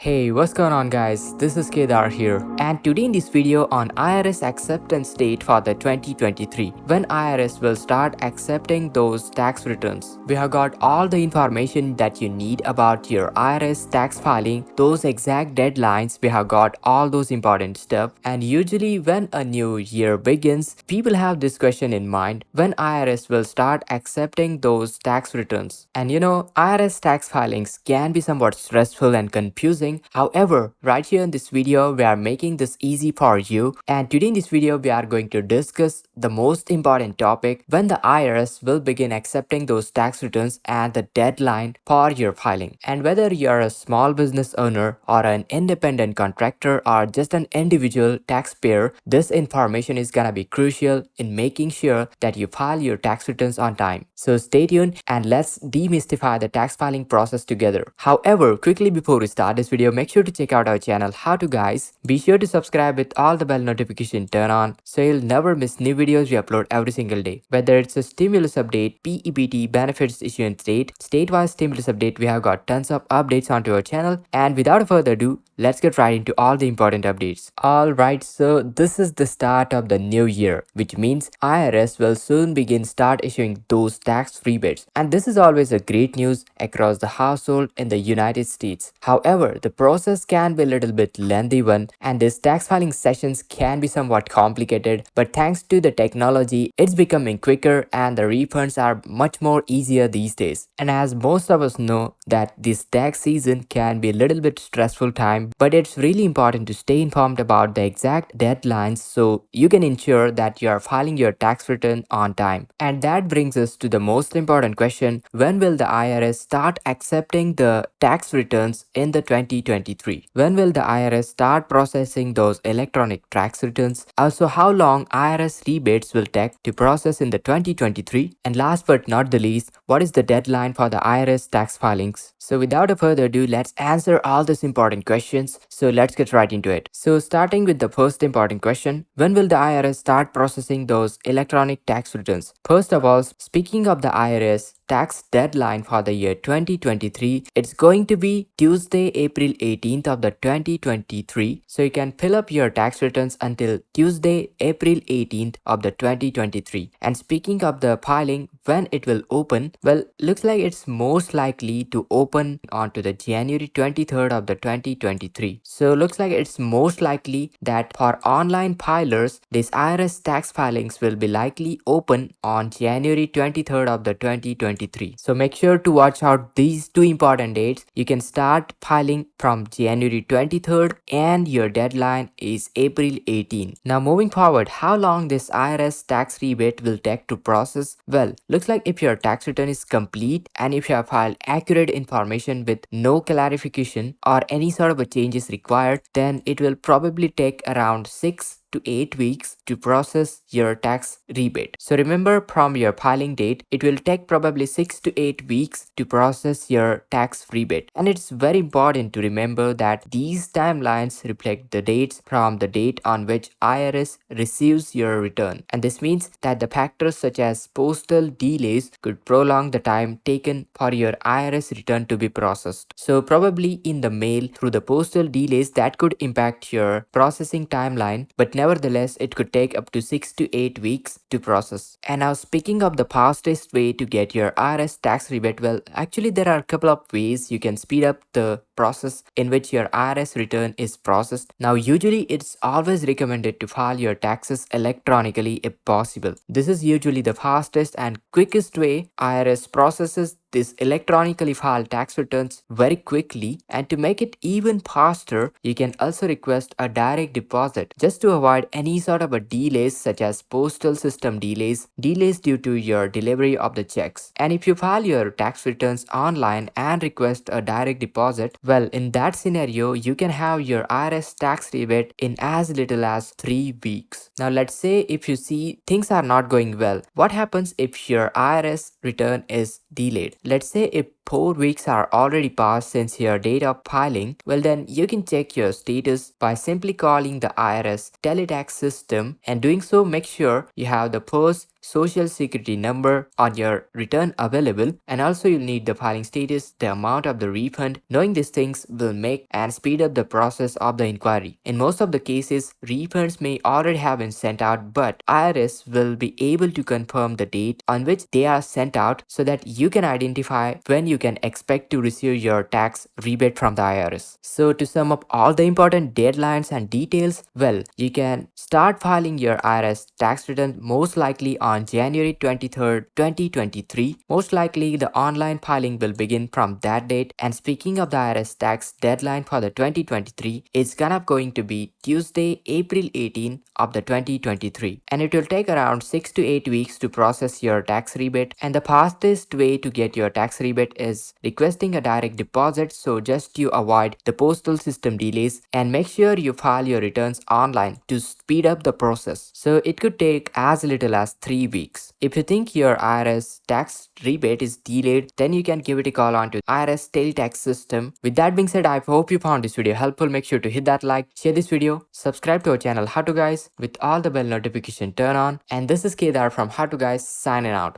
Hey, what's going on guys? This is Kedar here, and today in this video on IRS acceptance date for the 2023, when IRS will start accepting those tax returns. We have got all the information that you need about your IRS tax filing, those exact deadlines, we have got all those important stuff. And usually when a new year begins, people have this question in mind, when IRS will start accepting those tax returns. And IRS tax filings can be somewhat stressful and confusing. However, right here in this video, we are making this easy for you. And today in this video, we are going to discuss the most important topic, when the IRS will begin accepting those tax returns and the deadline for your filing. And whether you're a small business owner or an independent contractor or just an individual taxpayer, this information is gonna be crucial in making sure that you file your tax returns on time. So stay tuned and let's demystify the tax filing process together. However, quickly before we start this video, make sure to check out our channel How To Guys. Be sure to subscribe with all the bell notification turn on so you'll never miss new videos we upload every single day. Whether it's a stimulus update, PEBT, benefits issuance date, statewide stimulus update, we have got tons of updates onto our channel. And without further ado, let's get right into all the important updates. Alright, so this is the start of the new year, which means IRS will soon start issuing those tax rebates. And this is always a great news across the household in the United States. However, the process can be a little bit lengthy one, and these tax filing sessions can be somewhat complicated, but thanks to the technology, it's becoming quicker and the refunds are much more easier these days. And as most of us know that this tax season can be a little bit stressful time, but it's really important to stay informed about the exact deadlines so you can ensure that you are filing your tax return on time. And that brings us to the most important question, when will the IRS start accepting the tax returns in the 2023? When will the IRS start processing those electronic tax returns? Also, how long IRS rebates will take to process in the 2023? And last but not the least, what is the deadline for the IRS tax filings? So without a further ado, let's answer all these important questions. So let's get right into it. So starting with the first important question, when will the IRS start processing those electronic tax returns? First of all, speaking of the IRS tax deadline for the year 2023, it's going to be Tuesday, April 18th of the 2023. So you can fill up your tax returns until Tuesday, April 18th of the 2023. And speaking of the filing, when it will open, well, looks like it's most likely to open onto the January 23rd of the 2023. So looks like it's most likely that for online filers, these IRS tax filings will be likely open on January 23rd of the 2023. So make sure to watch out these two important dates. You can start filing from January 23rd and your deadline is April 18th. Now moving forward, how long this IRS tax rebate will take to process? Well, looks like if your tax return is complete and if you have filed accurate information with no clarification or any sort of a changes required, then it will probably take around 6 to 8 weeks to process your tax rebate. So remember, from your filing date, it will take probably 6 to 8 weeks to process your tax rebate. And it's very important to remember that these timelines reflect the dates from the date on which IRS receives your return. And this means that the factors such as postal delays could prolong the time taken for your IRS return to be processed. So probably in the mail, through the postal delays, that could impact your processing timeline, but nevertheless, it could take up to 6 to 8 weeks to process. And now speaking of the fastest way to get your IRS tax rebate, well, actually there are a couple of ways you can speed up the process in which your IRS return is processed. Now usually it's always recommended to file your taxes electronically if possible. This is usually the fastest and quickest way IRS processes these electronically filed tax returns very quickly. And to make it even faster, you can also request a direct deposit just to avoid any sort of a delays such as postal system delays due to your delivery of the checks. And if you file your tax returns online and request a direct deposit, well, in that scenario, you can have your IRS tax rebate in as little as 3 weeks. Now let's say if you see things are not going well, what happens if your IRS return is delayed? Let's say if 4 weeks are already passed since your date of filing, well then you can check your status by simply calling the IRS teletax system, and doing so make sure you have the first social security number on your return available, and also you'll need the filing status, the amount of the refund. Knowing these things will make and speed up the process of the inquiry. In most of the cases, refunds may already have been sent out, but IRS will be able to confirm the date on which they are sent out so that you can identify when you can expect to receive your tax rebate from the IRS. So to sum up all the important deadlines and details, well, you can start filing your IRS tax return most likely on January 23rd, 2023. Most likely the online filing will begin from that date. And speaking of the IRS tax deadline for the 2023, it's gonna going to be Tuesday, April 18 of the 2023, and it will take around 6 to 8 weeks to process your tax rebate. And the fastest way to get your tax rebate is requesting a direct deposit, so just to avoid the postal system delays, and make sure you file your returns online to speed up the process. So it could take as little as 3 weeks. If you think your IRS tax rebate is delayed, then you can give it a call on to IRS teletax system. With that being said, I hope you found this video helpful. Make sure to hit that like, share this video, subscribe to our channel How To Guys with all the bell notification turn on. And this is Kedar from How To Guys signing out.